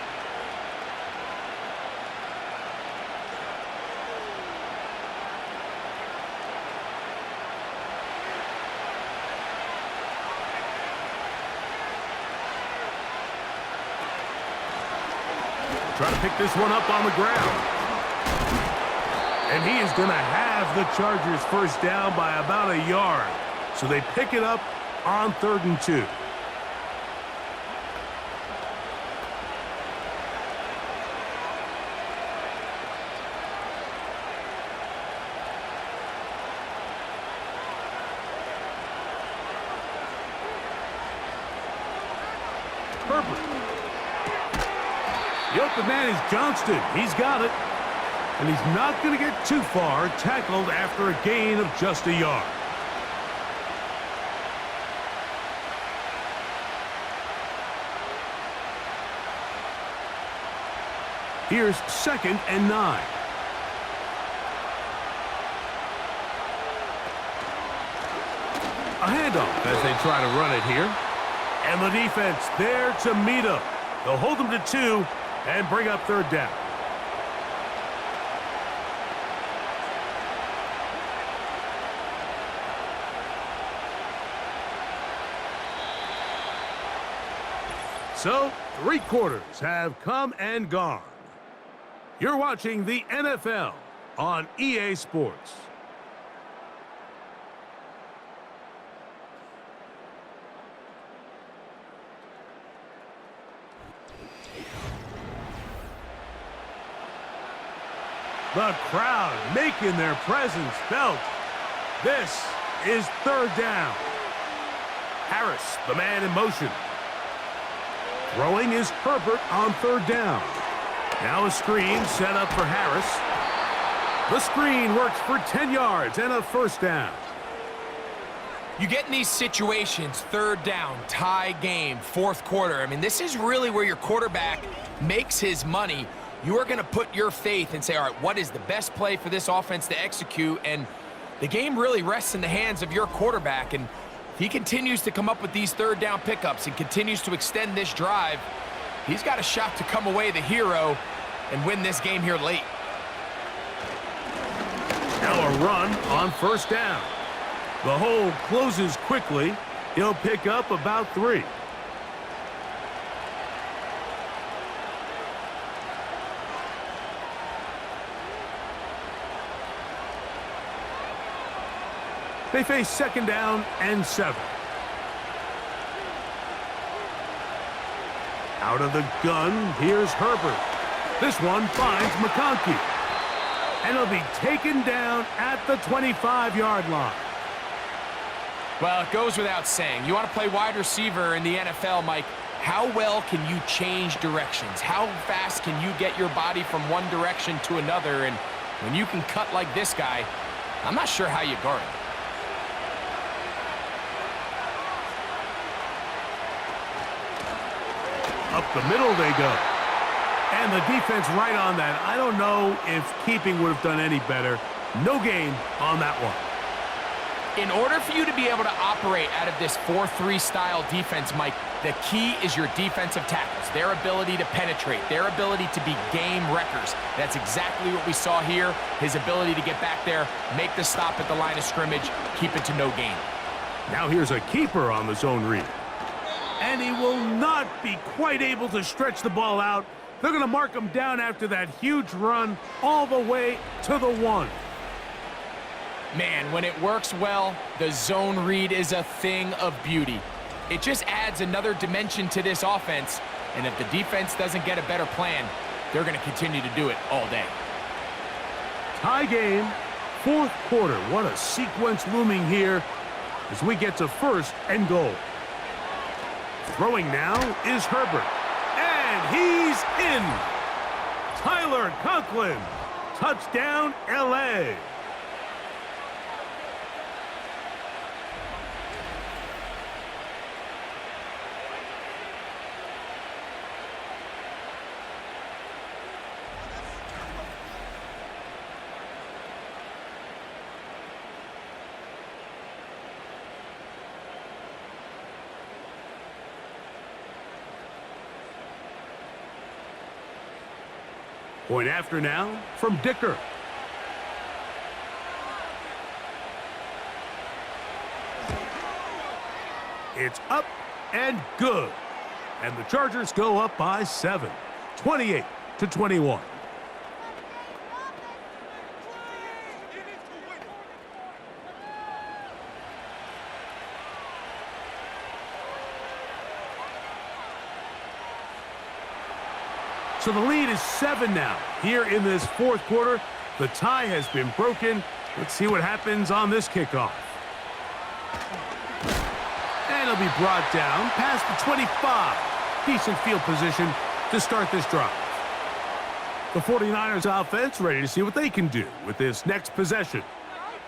B: Try to pick this one up on the ground. And he is going to have the Chargers 1st down by about a yard. So they pick it up on 3rd and 2. Herbert. The open man is Johnston. He's got it. And he's not going to get too far, tackled after a gain of just a yard. Here's 2nd and 9. A handoff as they try to run it here. And the defense there to meet him. They'll hold him to 2 and bring up 3rd down. So, 3 quarters have come and gone. You're watching the NFL on EA Sports. The crowd making their presence felt. This is 3rd down. Harris, the man in motion. Throwing is Herbert on 3rd down. Now a screen set up for Harris. The screen works for 10 yards and a 1st down.
C: You get in these situations, 3rd down, tie game, 4th quarter. I mean, this is really where your quarterback makes his money. You are going to put your faith and say, all right, what is the best play for this offense to execute? And the game really rests in the hands of your quarterback. And if he continues to come up with these 3rd down pickups and continues to extend this drive, he's got a shot to come away the hero and win this game here late.
B: Now a run on 1st down. The hole closes quickly. He'll pick up about 3. They face 2nd down and 7. Out of the gun, here's Herbert. This one finds McConkey. And he'll be taken down at the 25-yard line.
C: Well, it goes without saying. You want to play wide receiver in the NFL, Mike, how well can you change directions? How fast can you get your body from one direction to another? And when you can cut like this guy, I'm not sure how you guard him.
B: Up the middle they go. And the defense right on that. I don't know if keeping would have done any better. No gain on that one.
C: In order for you to be able to operate out of this 4-3 style defense, Mike, the key is your defensive tackles, their ability to penetrate, their ability to be game wreckers. That's exactly what we saw here. His ability to get back there, make the stop at the line of scrimmage, keep it to no gain.
B: Now here's a keeper on the zone read. And he will not be quite able to stretch the ball out. They're going to mark him down after that huge run all the way to the 1.
C: Man, when it works well, the zone read is a thing of beauty. It just adds another dimension to this offense, and if the defense doesn't get a better plan, they're going to continue to do it all day.
B: Tie game, 4th quarter. What a sequence looming here as we get to 1st and goal. Throwing now is Herbert. And he's in. Tyler Conklin. Touchdown, L.A. Point after now from Dicker. It's up and good. And the Chargers go up by 7, 28-21. So the lead is 7 now. Here in this 4th quarter, the tie has been broken. Let's see what happens on this kickoff. And he'll be brought down past the 25. Decent field position to start this drive. The 49ers offense ready to see what they can do with this next possession.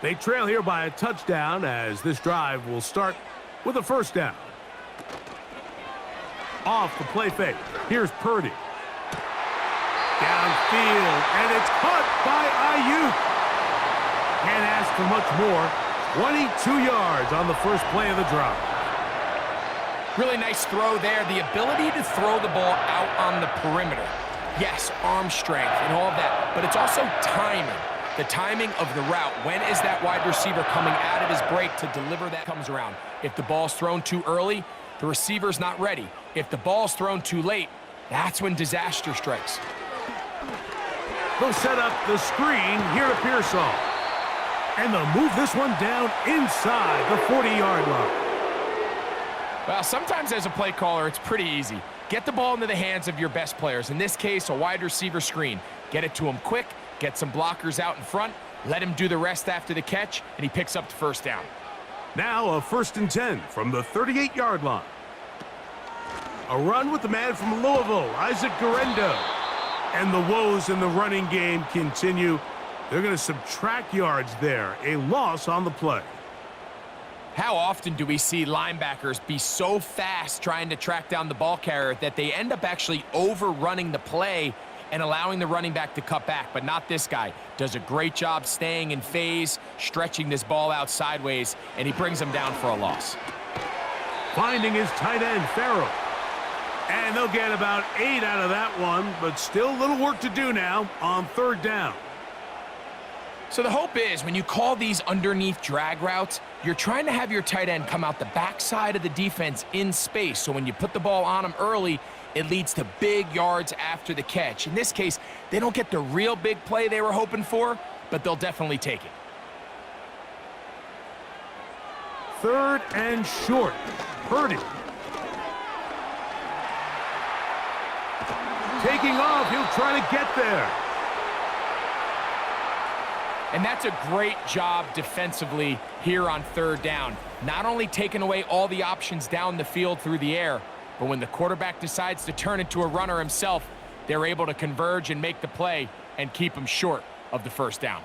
B: They trail here by a touchdown as this drive will start with a first down. Off the play fake. Here's Purdy. Downfield, and it's caught by Ayuk. Can't ask for much more. 22 yards on the first play of the drive.
C: Really nice throw there. The ability to throw the ball out on the perimeter. Yes, arm strength and all of that, but it's also timing. The timing of the route. When is that wide receiver coming out of his break to deliver that comes around? If the ball's thrown too early, the receiver's not ready. If the ball's thrown too late, that's when disaster strikes.
B: They'll set up the screen here to Pearsall. And they'll move this one down inside the 40-yard line.
C: Well, sometimes as a play caller, it's pretty easy. Get the ball into the hands of your best players. In this case, a wide receiver screen. Get it to him quick, get some blockers out in front, let him do the rest after the catch, and he picks up the first down.
B: Now a 1st and 10 from the 38-yard line. A run with the man from Louisville, Isaac Guerendo. And the woes in the running game continue. They're going to subtract yards there. A loss on the play.
C: How often do we see linebackers be so fast trying to track down the ball carrier that they end up actually overrunning the play and allowing the running back to cut back? But not this guy. Does a great job staying in phase, stretching this ball out sideways, and he brings him down for a loss.
B: Finding his tight end, Farrell. And they'll get about 8 out of that one, but still a little work to do now on 3rd down.
C: So the hope is when you call these underneath drag routes, you're trying to have your tight end come out the backside of the defense in space. So when you put the ball on him early, it leads to big yards after the catch. In this case, they don't get the real big play they were hoping for, but they'll definitely take it.
B: 3rd and short. Purdy. Taking off, he'll try to get there.
C: And that's a great job defensively here on 3rd down. Not only taking away all the options down the field through the air, but when the quarterback decides to turn into a runner himself, they're able to converge and make the play and keep him short of the first down.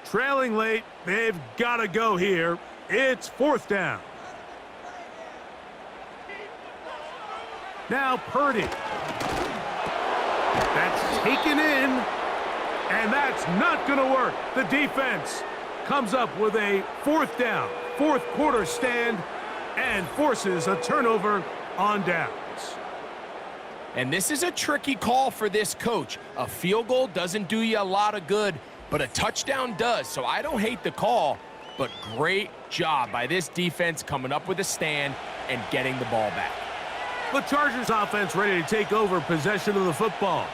B: Trailing late, they've got to go here. It's 4th down. Now Purdy. That's taken in, and that's not going to work. The defense comes up with a 4th down, 4th quarter stand, and forces a turnover on downs.
C: And this is a tricky call for this coach. A field goal doesn't do you a lot of good, but a touchdown does. So I don't hate the call, but great job by this defense coming up with a stand and getting the ball back.
B: The Chargers offense ready to take over possession of the football.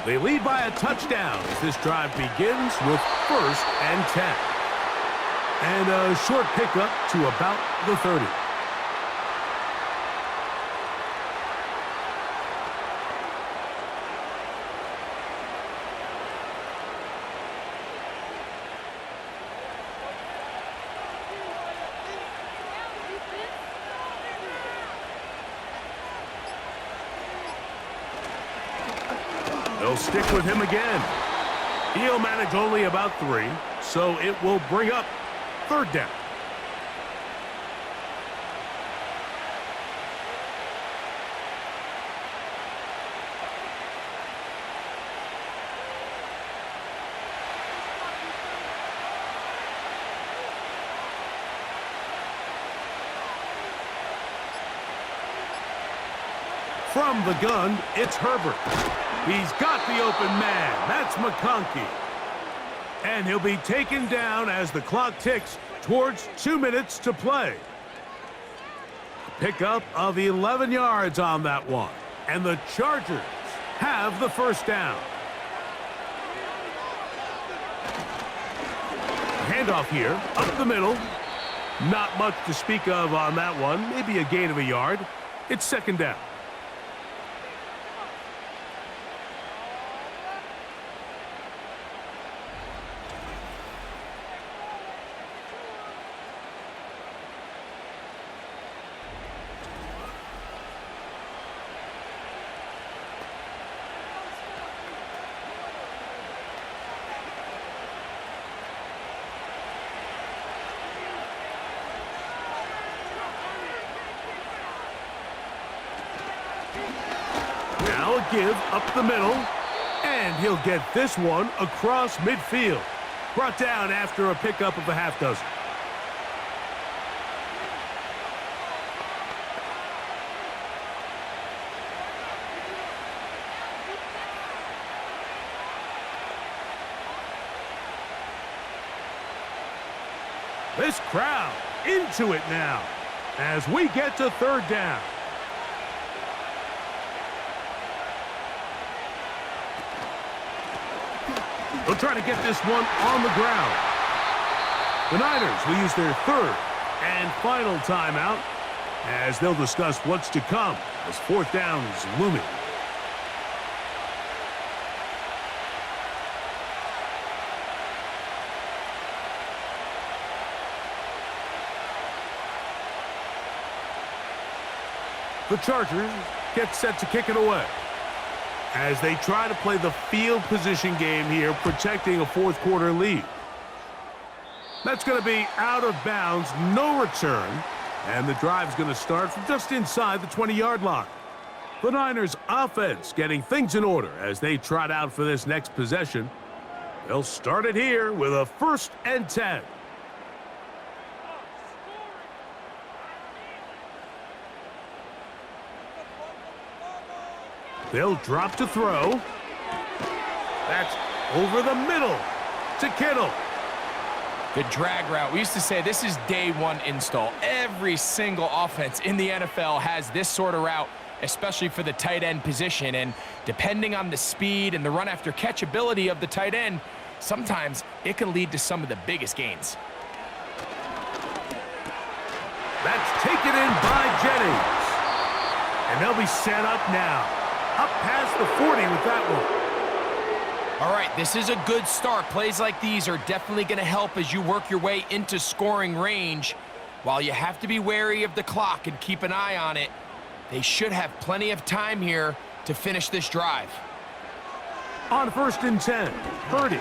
B: They lead by a touchdown as this drive begins with 1st and 10. And a short pickup to about the 30. They'll stick with him again. He'll manage only about 3, so it will bring up 3rd down. From the gun, it's Herbert. He's got the open man. That's McConkey. And he'll be taken down as the clock ticks towards 2 minutes to play. Pickup of 11 yards on that one. And the Chargers have the first down. Handoff here, up the middle. Not much to speak of on that one. Maybe a gain of a yard. It's 2nd down. a give up the middle, and he'll get this one across midfield. Brought down after a pickup of a half dozen. This crowd into it now as we get to third down. They'll try to get this one on the ground. The Niners will use their third and final timeout as they'll discuss what's to come as fourth down is looming. The Chargers get set to kick it away as they try to play the field position game here, protecting a fourth quarter lead. That's going to be out of bounds, no return, and the drive's going to start from just inside the 20-yard line. The Niners offense getting things in order as they trot out for this next possession. They'll start it here with a 1st and 10. They'll drop to throw. That's over the middle to Kittle.
C: The drag route. We used to say this is day one install. Every single offense in the NFL has this sort of route, especially for the tight end position. And depending on the speed and the run after catch ability of the tight end, sometimes it can lead to some of the biggest gains.
B: That's taken in by Jennings. And they'll be set up now. Up past the 40 with that one.
C: All right, this is a good start. Plays like these are definitely going to help as you work your way into scoring range. While you have to be wary of the clock and keep an eye on it, they should have plenty of time here to finish this drive.
B: On 1st and 10, Purdy.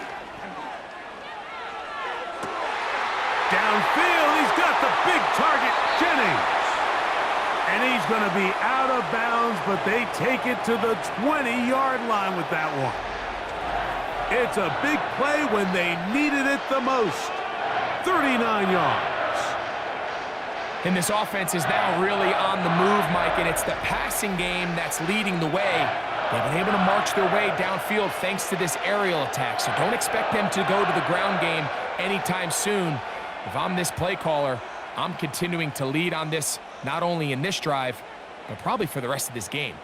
B: Downfield, he's got the big target, Jennings. And he's going to be out of bounds, but they take it to the 20-yard line with that one. It's a big play when they needed it the most. 39 yards.
C: And this offense is now really on the move, Mike, and it's the passing game that's leading the way. They've been able to march their way downfield thanks to this aerial attack, so don't expect them to go to the ground game anytime soon. If I'm this play caller, I'm continuing to lead on this, not only in this drive, but probably for the rest of this game.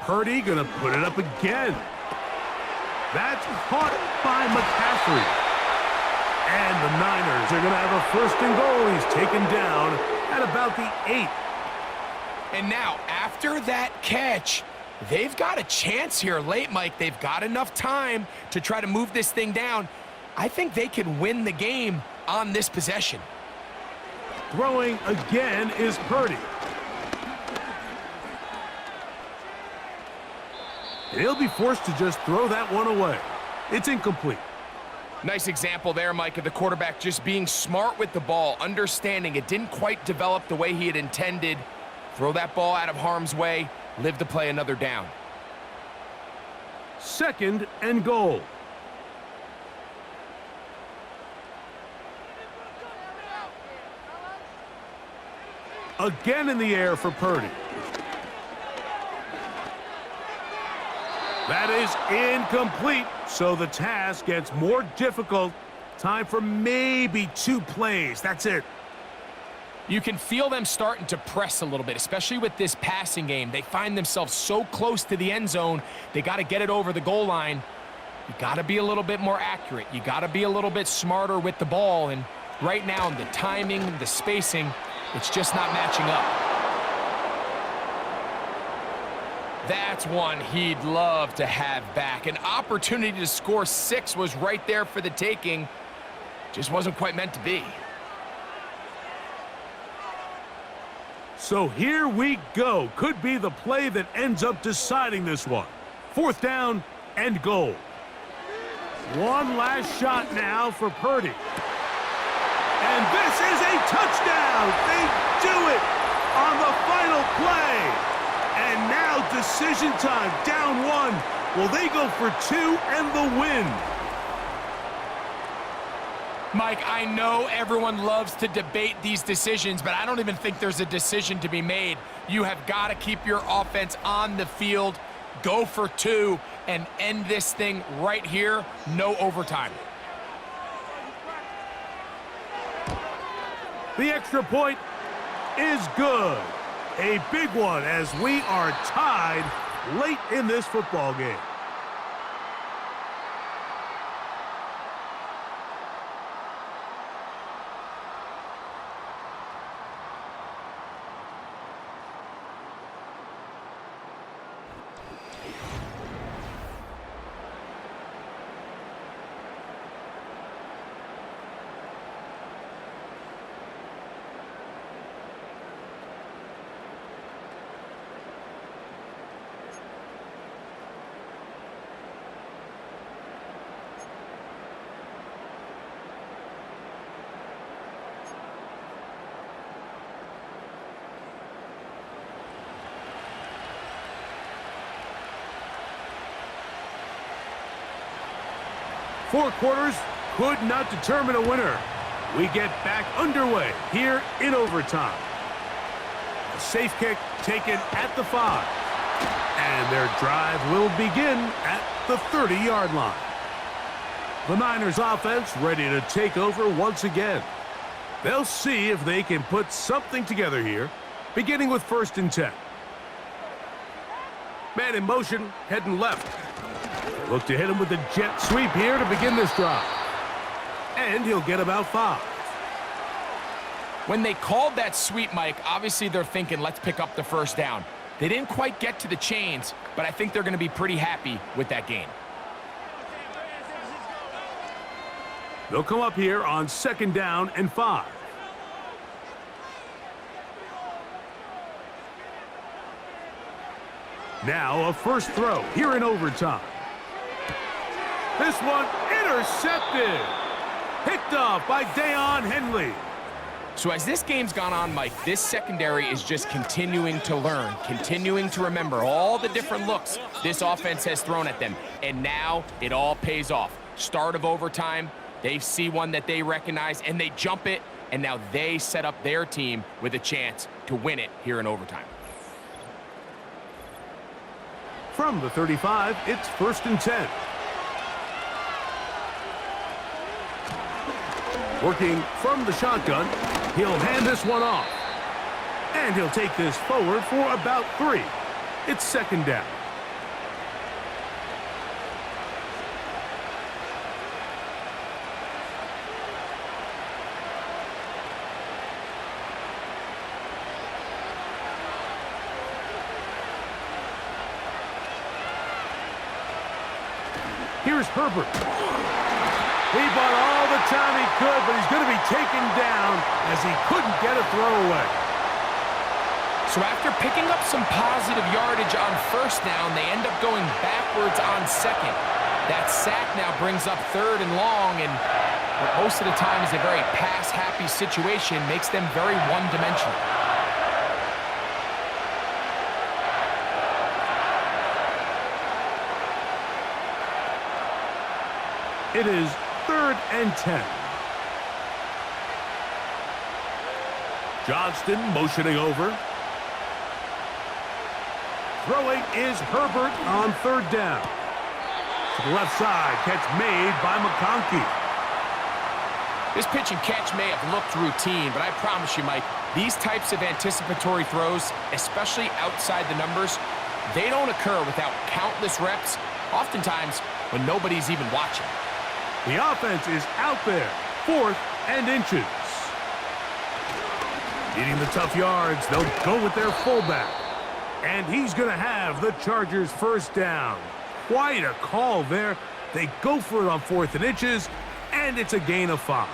B: Purdy going to put it up again. That's caught by McCaffrey. And the Niners are going to have a 1st and goal. He's taken down at about the 8.
C: And now, after that catch, they've got a chance here late, Mike. They've got enough time to try to move this thing down. I think they can win the game on this possession.
B: Throwing again is Purdy. He'll be forced to just throw that one away. It's incomplete.
C: Nice example there, Mike, of the quarterback just being smart with the ball, understanding it didn't quite develop the way he had intended. Throw that ball out of harm's way, live to play another down.
B: 2nd and goal. Again in the air for Purdy. That is incomplete, so the task gets more difficult. Time for maybe 2 plays. That's it.
C: You can feel them starting to press a little bit, especially with this passing game. They find themselves so close to the end zone, they got to get it over the goal line. You got to be a little bit more accurate. You got to be a little bit smarter with the ball, and right now, the timing, the spacing, it's just not matching up. That's one he'd love to have back. An opportunity to score 6 was right there for the taking. Just wasn't quite meant to be.
B: So here we go. Could be the play that ends up deciding this one. 4th down and goal. One last shot now for Purdy. And this is a touchdown. They do it. on the final play. And now decision time, down one. Will they go for two and the win?
C: Mike, I know everyone loves to debate these decisions, but I don't even think there's a decision to be made. You have got to keep your offense on the field, go for two, and end this thing right here, no overtime.
B: The extra point is good. A big one as we are tied late in this football game. Four quarters could not determine a winner. We get back underway here in overtime. A safe kick taken at the 5. And their drive will begin at the 30-yard line. The Niners offense ready to take over once again. They'll see if they can put something together here, beginning with 1st and 10. Man in motion, heading left. Look to hit him with the jet sweep here to begin this drive. And he'll get about 5.
C: When they called that sweep, Mike, obviously they're thinking, let's pick up the 1st down. They didn't quite get to the chains, but I think they're going to be pretty happy with that gain.
B: They'll come up here on 2nd down and 5. Now a first throw here in overtime. This one intercepted. Picked off by Deion Henley.
C: So as this game's gone on, Mike, this secondary is just continuing to learn, continuing to remember all the different looks this offense has thrown at them. And now it all pays off. Start of overtime, they see one that they recognize, and they jump it, and now they set up their team with a chance to win it here in overtime.
B: From the 35, it's 1st and 10. Working from the shotgun, he'll hand this one off. And he'll take this forward for about 3. It's 2nd down. Here's Herbert. He bought all the time he could, but he's going to be taken down as he couldn't get a throwaway.
C: So after picking up some positive yardage on 1st down, they end up going backwards on 2nd. That sack now brings up 3rd and long, and what most of the time is a very pass-happy situation, makes them very one-dimensional.
B: It is 3rd and 10. Johnston motioning over. Throwing is Herbert on 3rd down. To the left side, catch made by McConkey.
C: This pitch and catch may have looked routine, but I promise you, Mike, these types of anticipatory throws, especially outside the numbers, they don't occur without countless reps, oftentimes when nobody's even watching.
B: The offense is out there, 4th and inches. Needing the tough yards, they'll go with their fullback. And he's going to have the Chargers' 1st down. Quite a call there. They go for it on 4th and inches, and it's a gain of 5.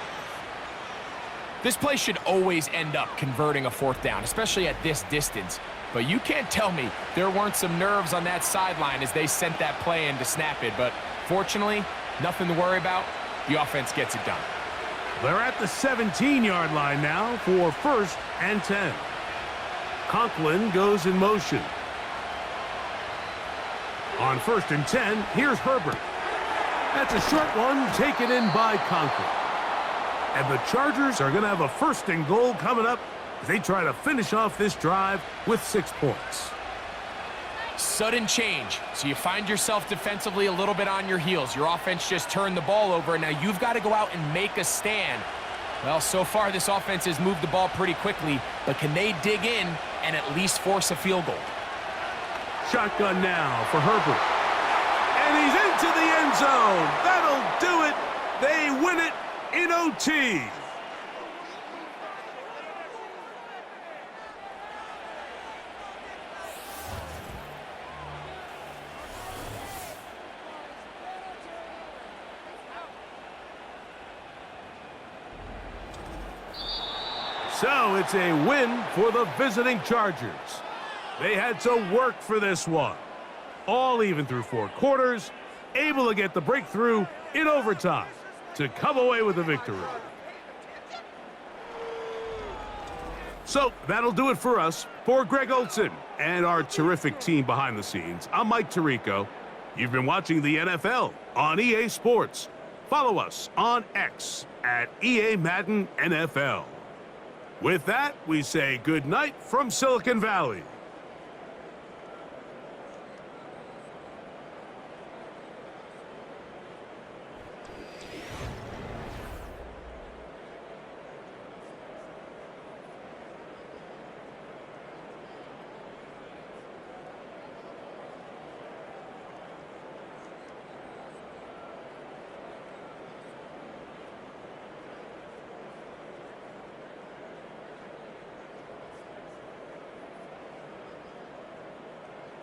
C: This play should always end up converting a 4th down, especially at this distance. But you can't tell me there weren't some nerves on that sideline as they sent that play in to snap it. But fortunately, nothing to worry about. The offense gets it done.
B: They're at the 17-yard line now for 1st and 10. Conklin goes in motion. On 1st and 10, here's Herbert. That's a short one taken in by Conklin. And the Chargers are going to have a 1st and goal coming up as they try to finish off this drive with 6 points.
C: Sudden change. So you find yourself defensively a little bit on your heels. Your offense just turned the ball over, and now you've got to go out and make a stand. Well, so far this offense has moved the ball pretty quickly, but can they dig in and at least force a field goal?
B: Shotgun now for Herbert. And he's into the end zone. That'll do it. They win it in OT. So it's a win for the visiting Chargers. They had to work for this one. All even through 4 quarters, able to get the breakthrough in overtime to come away with a victory. So that'll do it for us. For Greg Olson and our terrific team behind the scenes, I'm Mike Tirico. You've been watching the NFL on EA Sports. Follow us on X at EA Madden NFL. With that, we say good night from Silicon Valley.